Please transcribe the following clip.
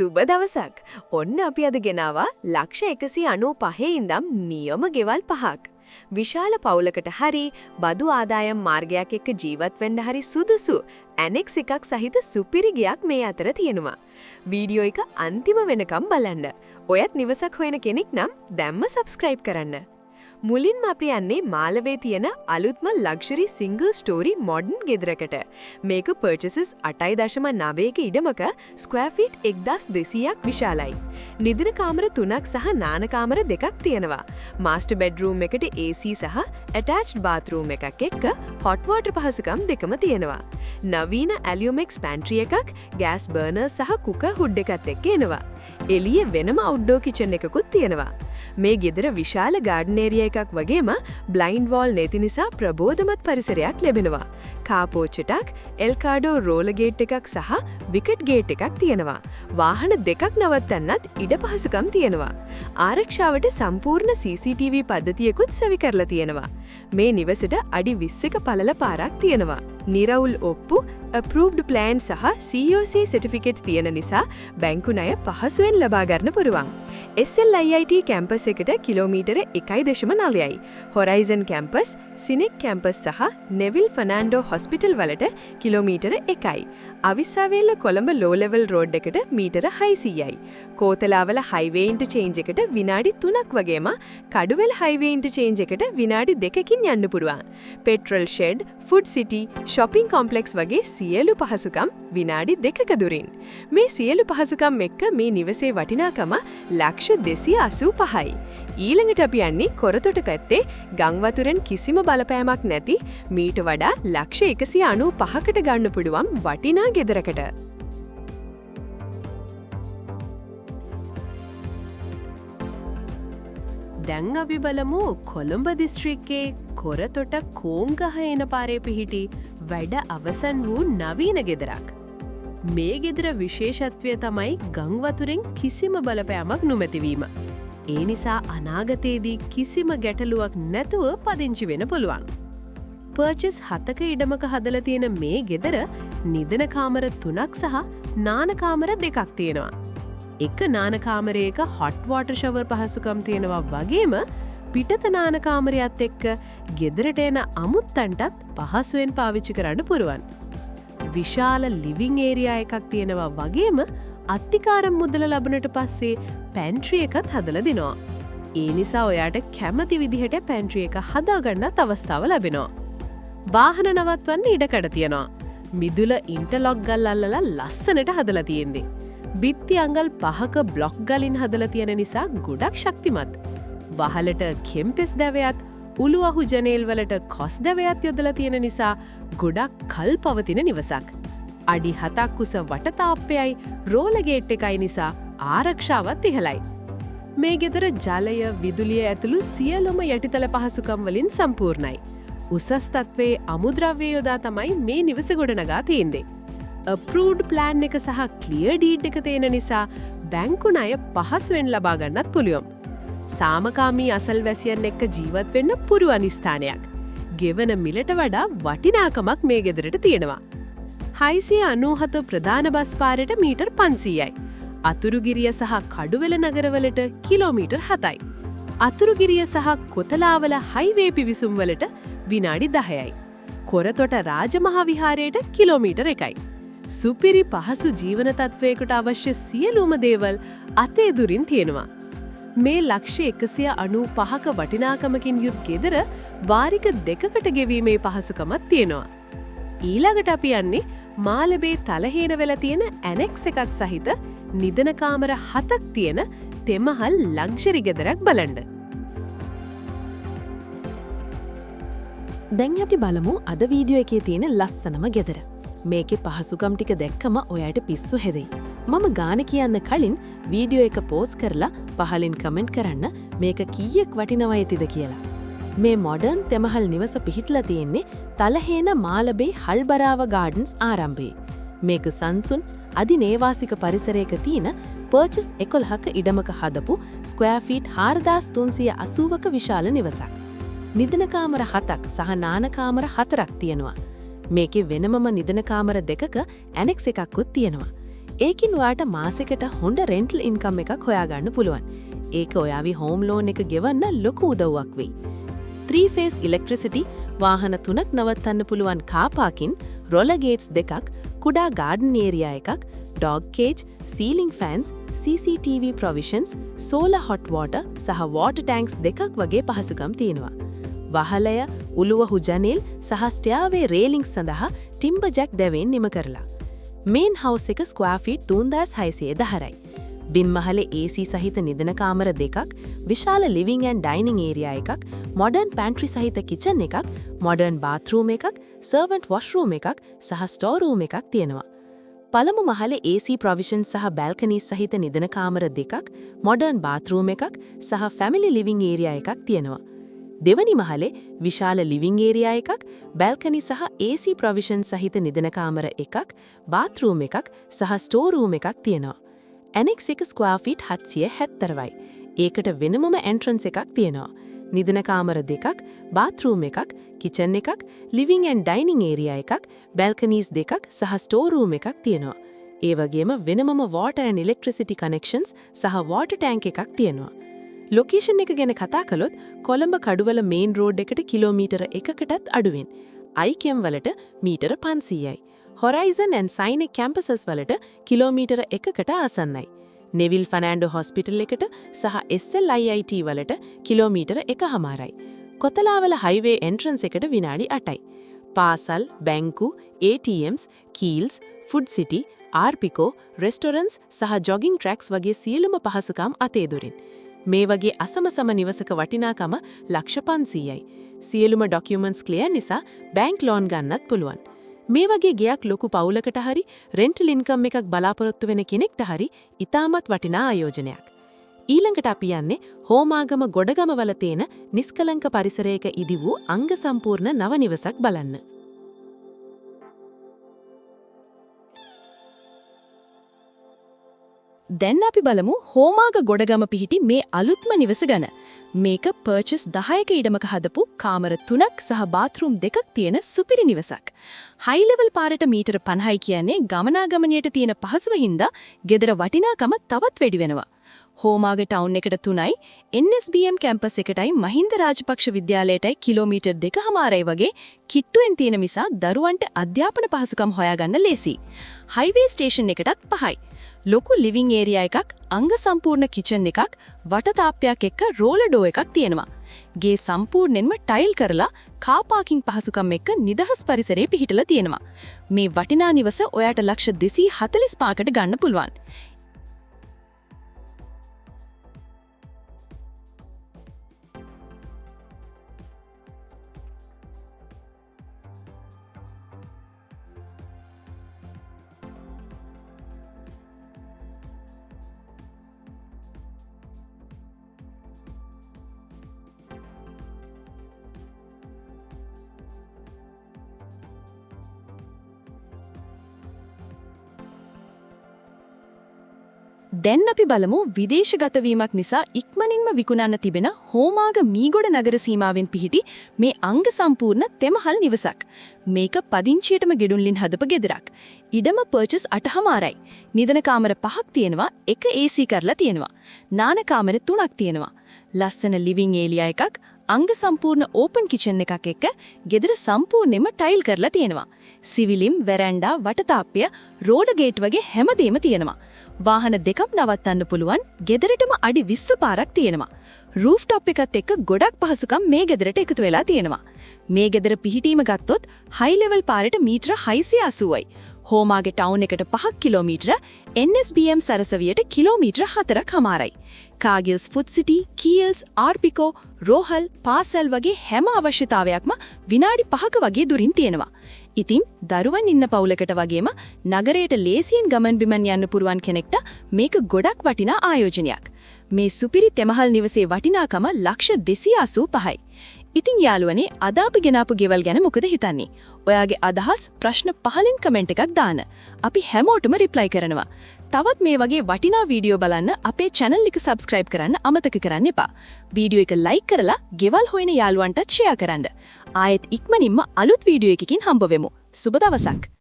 සුබ දවසක්. ඔන්න අපි අද ගෙනාවා ලක්ෂ 195 ඉඳන් නියම ගෙවල් 5ක්. විශාල පවුලකට හරි බදු ආදායම් මාර්ගයක් එක්ක ජීවත් වෙන්න හරි සුදුසු ඇනෙක්ස් එකක් සහිත සුපිරි ගයක් මේ අතර තියෙනවා. වීඩියෝ එක අන්තිම වෙනකම් බලන්න. ඔයත් නිවසක් හොයන කෙනෙක් නම් දැම්ම සබ්ස්ක්‍රයිබ් කරන්න. මුලින්ම අපි යන්නේ මාලවේ තියෙන අලුත්ම ලක්ෂරි සිංගල් ස්ටෝරි මොඩර්න් ගෙදරකට. මේක පර්චේසස් 8.9ක ඉඩමක ස්ක්වයර් ෆීට් 1200ක් විශාලයි. නිදින කාමර 3ක් සහ නාන කාමර 2ක් තියෙනවා. මාස්ටර් බෙඩ්රූම් එකට AC සහ ඇටැච්ඩ් බාත්රූම් එකක් එක්ක හොට් වෝටර් පහසුකම් දෙකම තියෙනවා. නවීන ඇලියුමෙක්ස් පැන්ට්‍රි එකක්, ගෑස් බර්නර් සහ කුකර් හුඩ් එකත් එක්ක එනවා. එළියේ වෙනම අවුට්ඩෝර් කිචන් එකකුත් තියෙනවා. මේ ගෙදර විශාල ගාඩන් ඒරියා එකක් වගේම බ්ලයින්ඩ් වෝල් නැති නිසා ප්‍රබෝධමත් පරිසරයක් ලැබෙනවා. කාපෝච් එකක්, එල්කාඩෝ රෝලර් ගේට් එකක් සහ විකට් ගේට් එකක් තියෙනවා. වාහන දෙකක් නවත්තන්නත් ඉඩ පහසුකම් තියෙනවා. ආරක්ෂාවට සම්පූර්ණ CCTV පද්ධතියකුත් සවි කරලා තියෙනවා. මේ නිවසට අඩි 20ක පළල පාරක් තියෙනවා. නිරවුල් ඔප්පු, approved plan සහ COC certificates තියෙන නිසා බැංකු ණය පහසුවෙන් ලබා ගන්න පුළුවන්. SLIIT කැම්පස් එකට කිලෝමීටර 1.9යි. Horizon කැම්පස්, Sinek කැම්පස් සහ Neville Fernando Hospital වලට කිලෝමීටර 1යි. Avissawella Colombo low level road එකට මීටර 600යි. කෝතලාවල highway interchange එකට විනාඩි 3ක් වගේම කඩුවෙල highway interchange එකට විනාඩි 2කින් යන්න පුළුවන්. petrol shed, food city, shopping complex වගේ සියලු පහසුකම් විනාඩි 2ක දුරින්. මේ සියලු පහසුකම් එක්ක මේ නිවසේ වටිනාකම ලක්ෂ 285යි. ඊළඟට අපි යන්නේ කොරතොට පැත්තේ ගම් වතුරෙන් කිසිම බලපෑමක් නැති මීට වඩා ලක්ෂ 195කට ගන්න පුළුවන් වටිනා ගෙදරකට. දැන් අපි බලමු කොළඹ දිස්ත්‍රික්කයේ කොරතොට කෝංගහ එන පාරේ පිහිටි වැඩ අවසන් වූ නවීන ගෙදරක්. මේ ගෙදර විශේෂත්වය තමයි ගම් වතුරෙන් කිසිම බලපෑමක් නොමැතිවීම. ඒ නිසා අනාගතයේදී කිසිම ගැටලුවක් නැතුව පදිංචි වෙන්න පුළුවන්. පර්චස් 7ක ඉඩමක හදලා තියෙන මේ ගෙදර නිදන කාමර 3ක් සහ නාන කාමර 2ක් තියෙනවා. එක නාන කාමරයක හොට් වෝටර් ෂවර් පහසුකම් තියෙනවා වගේම පිටත නාන කාමරයත් එක්ක ගෙදරට එන අමුත්තන්ටත් පහසුවෙන් පාවිච්චි කරන්න පුරුවන්. විශාල ලිවිං ඒරියා එකක් තියෙනවා වගේම අත්තිකාරම් මුදල ලබනට පස්සේ පැන්ට්‍රි එකත් හදලා දෙනවා. ඒ නිසා ඔයාට කැමති විදිහට පැන්ට්‍රි එක හදාගන්නත් අවස්ථාව ලැබෙනවා. වාහන නවත්වන්න ඉඩකඩ තියෙනවා. මිදුල ඉන්ටර්ලොක් ගල් අල්ලලා ලස්සනට හදලා තියෙන්නේ. බිත්ති අංගල් 5ක බ්ලොක් ගලින් හදලා තියෙන නිසා ගොඩක් ශක්තිමත්. වහලට කෙම්පෙස් දැවයත් උළුවහු ජනේල් වලට කොස් දැවයත් යොදලා තියෙන නිසා ගොඩක් කල් පවතින නිවසක්. අඩි 7ක් උස වටතාප්පයයි රෝල ගේට් එකයි නිසා ආරක්ෂාවත් ඉහළයි. මේ ගෙදර ජලය, විදුලිය ඇතුළු සියලුම යටිතල පහසුකම් වලින් සම්පූර්ණයි. උසස් තත්වයේ අමුද්‍රව්‍ය යොදා තමයි මේ නිවස ගොඩනගා තියෙන්නේ. approved plan එක සහ clear deed එක තියෙන නිසා බැංකු ණය පහසුවෙන් ලබා ගන්නත් පුළුවන්. සාමකාමී අසල්වැසියන් එක්ක ජීවත් වෙන්න පුරුවන් ස්ථානයක්. ගෙවන මිලට වඩා වටිනාකමක් මේ ගෙදරට තියෙනවා. 697 ප්‍රධාන බස් පාරට මීටර් 500යි. අතුරුගිරිය සහ කඩුවෙල නගරවලට කිලෝමීටර් 7යි. අතුරුගිරිය සහ කොතලාවල හයිවේ පිවිසුම් වලට විනාඩි 10යි. කොරතොට රාජමහා විහාරයට කිලෝමීටර් 1යි. සුපිරි පහසු ජීවන තත්වයකට අවශ්‍ය සියලුම දේවල් අතේ දුරින් තියෙනවා. මේ ලක්ෂ 195ක වටිනාකමකින් යුත් ගෙදර වාරික 2කට ගෙවීමේ පහසුකමක් තියෙනවා. ඊළඟට අපි යන්නේ මාලබේ තලහේන වෙලා තියෙන ඇනෙක්ස් එකක් සහිත නිදන කාමර 7ක් තියෙන තෙමහල් ලක්ෂරි ගෙදරක් බලන්න. දැන් අපි බලමු අද වීඩියෝ එකේ තියෙන ලස්සනම ගෙදර. මේකේ පහසුකම් ටික දැක්කම ඔයාට පිස්සු හැදෙයි. මම ගාන කියන්න කලින් වීඩියෝ එක පෝස් කරලා පහලින් කමෙන්ට් කරන්න මේක කීයක් වටිනව ඇතිද කියලා. මේ මොඩර්න් තෙමහල් නිවස පිහිටලා තියෙන්නේ තලහේන මාලබේ හල්බරාව ගාඩන්ස් ආරම්භයේ. මේක සංසුන් අධිනේවාසික පරිසරයක තියෙන පර්චස් 11ක ඉඩමක හදපු ස්ක්වයර් ෆීට් 4380ක විශාල නිවසක්. නිදන කාමර 7ක් සහ නාන කාමර 4ක් තියෙනවා. මේකේ වෙනමම නිදන කාමර 2ක ඇනෙක්ස් එකක්කුත් තියෙනවා. ඒකින් ඔයාට මාසෙකට හොඳ රෙන්ටල් ඉන්කම් එකක් හොයාගන්න පුළුවන්. ඒක ඔයාවි හෝම් ලෝන් එක ගෙවන්න ලොකු උදව්වක් වෙයි. 3 phase electricity වාහන 3ක් නවත්තන්න පුළුවන් කාර් පාකින්, roller gates 2ක්, කුඩා garden area එකක්, dog cage, ceiling fans, CCTV provisions, solar hot water සහ water tanks 2ක් වගේ පහසුකම් තියෙනවා. වහලය, උළුවහු ජනෙල් සහ ස්ටෙයාවේ රේලින්ග් සඳහා ටිම්බර් ජැක් දැවෙන් නිම කරලා. මේන් හවුස් එක ස්ක්වයර් ෆීට් 3610යි. බින්මහලේ AC සහිත නිදන කාමර 2ක්, විශාල ලිවිං ඇන්ඩ් ඩයිනිං ඒරියා එකක්, මොඩර්න් පැන්ට්‍රි සහිත කිචන් එකක්, මොඩර්න් බාත්රූම් එකක්, සර්වන්ට් වොෂ්රූම් එකක් සහ ස්ටෝර් රූම් එකක් තියෙනවා. පළමු මහලේ AC ප්‍රොවිෂන් සහ බැල්කනීස් සහිත නිදන කාමර 2ක්, මොඩර්න් බාත්රූම් එකක් සහ ෆැමිලි ලිවිං ඒරියා එකක් තියෙනවා. දෙවනි මහලේ විශාල ලිවිං ඒරියා එකක්, බැල්කනි සහ AC ප්‍රොවිෂන් සහිත නිදන කාමර එකක්, බාත්රූම් එකක් සහ ස්ටෝර් රූම් එකක් තියෙනවා. ඇනෙක්ස් එක ස්ක්වයර් ෆීට් 770යි. ඒකට වෙනමම එන්ට්‍රන්ස් එකක් තියෙනවා. නිදන කාමර 2ක්, බාත්රූම් එකක්, කිචන් එකක්, ලිවිං ඇන්ඩ් ඩයිනිං ඒරියා එකක්, බැල්කනීස් 2ක් සහ ස්ටෝර් රූම් එකක් තියෙනවා. ඒ වගේම වෙනමම වෝටර් ඇන්ඩ් ඉලෙක්ට්‍රිසිටි කනෙක්ෂන්ස් සහ වෝටර් ටැංක් එකක් තියෙනවා. ලොකේෂන් එක ගැන කතා කළොත් කොළඹ කඩුවල මේන් රෝඩ් එකට කිලෝමීටර 1කටත් අඩුවෙන්, IKM වලට මීටර 500යි. හොරයිසන් ඇන්ඩ් සයිනෙක් කැම්පසස් වලට කිලෝමීටර 1කට ආසන්නයි. නෙවිල් ෆර්නෑන්ඩෝ හොස්පිටල් එකට සහ SLIIT වලට කිලෝමීටර 1.5යි. කොතලාවල හයිවේ එන්ට්‍රන්ස් එකට විනාඩි 8යි. පාසල්, බැංකු, ATMs, කීල්ස්, ෆුඩ් සිටි, ආර්පිකෝ, රෙස්ටොරන්ට්ස් සහ ජොගින් ට්‍රැක්ස් වගේ සියලුම පහසුකම් අතේ දුරින්. මේ වගේ අසමසම නිවසක වටිනාකම ලක්ෂ 500යි. සියලුම ඩොකියුමන්ට්ස් ක්ලියර් නිසා බැංක් ලෝන් ගන්නත් පුළුවන්. මේ වගේ ගයක් ලොකු පවුලකට හරි රෙන්ටල් ඉන්කම් එකක් බලාපොරොත්තු වෙන කෙනෙක්ට හරි ඉතාමත් වටිනා ආයෝජනයක්. ඊළඟට අපි යන්නේ හෝමාගම ගොඩගමවල තියෙන නිස්කලංක පරිසරයක ඉදි වූ අංග සම්පූර්ණ නව නිවසක් බලන්න. දැන් අපි බලමු හෝමාග ගොඩගම පිහිටි මේ අලුත්ම නිවස ගැන. මේක පර්චස් 10ක ඉඩමක හදපු කාමර 3ක් සහ බාත්රූම් 2ක් තියෙන සුපිරි නිවසක්. හයි ලෙවල් පාරට මීටර 50යි කියන්නේ ගමනාගමනයට තියෙන පහසුව හින්දා ගෙදර වටිනාකම තවත් වැඩි වෙනවා. හෝමාග ටවුන් එකට 3යි, NSBM කැම්පස් එකටයි මහින්ද රාජපක්ෂ විද්‍යාලයටයි කිලෝමීටර් 2.5යි වගේ කිට්ටුවෙන් තියෙන නිසා දරුවන්ට අධ්‍යාපන පහසුකම් හොයාගන්න ලේසි. හයිවේ ස්ටේෂන් එකටත් 5යි. ලොකු ලිවිං ඒරියා එකක්, අංග සම්පූර්ණ කිචන් එකක්, වටතාප්පයක් එක්ක රෝලර් ඩෝ එකක් තියෙනවා. ගේ සම්පූර්ණයෙන්ම ටයිල් කරලා කාර් පාකින් පහසුකම් එක්ක නිදහස් පරිසරයේ පිහිටලා තියෙනවා. මේ වටිනා නිවස ඔයාට ලක්ෂ 245කට ගන්න පුළුවන්. දැන් අපි බලමු විදේශගත වීමක් නිසා ඉක්මනින්ම විකුණන්න තිබෙන හෝමාග මීගොඩ නගර සීමාවෙන් පිහිටි මේ අංග සම්පූර්ණ තෙමහල් නිවසක්. මේක පදිංචියටම ගෙඩුන්ලින් හදපු ගෙදරක්. ඉඩම පර්චස් 8.5යි. නිදන කාමර 5ක් තියෙනවා, එක AC කරලා තියෙනවා. නාන කාමර 3ක් තියෙනවා. ලස්සන ලිවිං ඒරියා එකක්, අංග සම්පූර්ණ ඕපන් කිචන් එකක් එක්ක ගෙදර සම්පූර්ණයෙන්ම ටයිල් කරලා තියෙනවා. සිවිලිම්, වෙරැන්ඩා, වටතාප්පය, රෝඩ් ගේට් වගේ හැමදේම තියෙනවා. වාහන දෙකක් නවත්තන්න පුළුවන්, ගෙදරටම අඩි 20 පාරක් තියෙනවා. රූෆ් টොප් එකත් එක්ක ගොඩක් පහසුකම් මේ ගෙදරට එකතු වෙලා තියෙනවා. මේ ගෙදර පිහිටීම ගත්තොත් හයි ලෙවල් පාරට මීටර 680යි. හෝමාගේ ටවුන් එකට 5 කිලෝමීටර, NSBM සරසවියට කිලෝමීටර 4කමාරයි. කාගිල්ස් ෆුඩ් සිටි, කීල්ස්, ආර්පිකෝ, රෝහල්, පාසල් වගේ හැම අවශ්‍යතාවයක්ම විනාඩි 5ක වගේ දුරින් තියෙනවා. ඉතින් දරුවන් ඉන්න පවුලකට වගේම නගරයට ලේසියෙන් ගමන් බිමන් යන්න පුරුවන් කෙනෙක්ට මේක ගොඩක් වටිනා ආයෝජනයක්. මේ සුපිරි තෙමහල් නිවසේ වටිනාකම ලක්ෂ 285යි. ඉතින් යාළුවනේ අද අපි ගෙනාපු ගෙවල් ගැන මොකද හිතන්නේ? ඔයාගේ අදහස් ප්‍රශ්න පහලින් කමෙන්ට් එකක් දාන්න. අපි හැමෝටම රිප්ලයි කරනවා. තවත් මේ වගේ වටිනා වීඩියෝ බලන්න අපේ channel එක subscribe කරන්න අමතක කරන්න එපා. වීඩියෝ එක like කරලා ගෙවල් හොයන යාළුවන්ටත් share කරන්න. ආයෙත් ඉක්මනින්ම අලුත් වීඩියෝ එකකින් හම්බ වෙමු. සුබ දවසක්.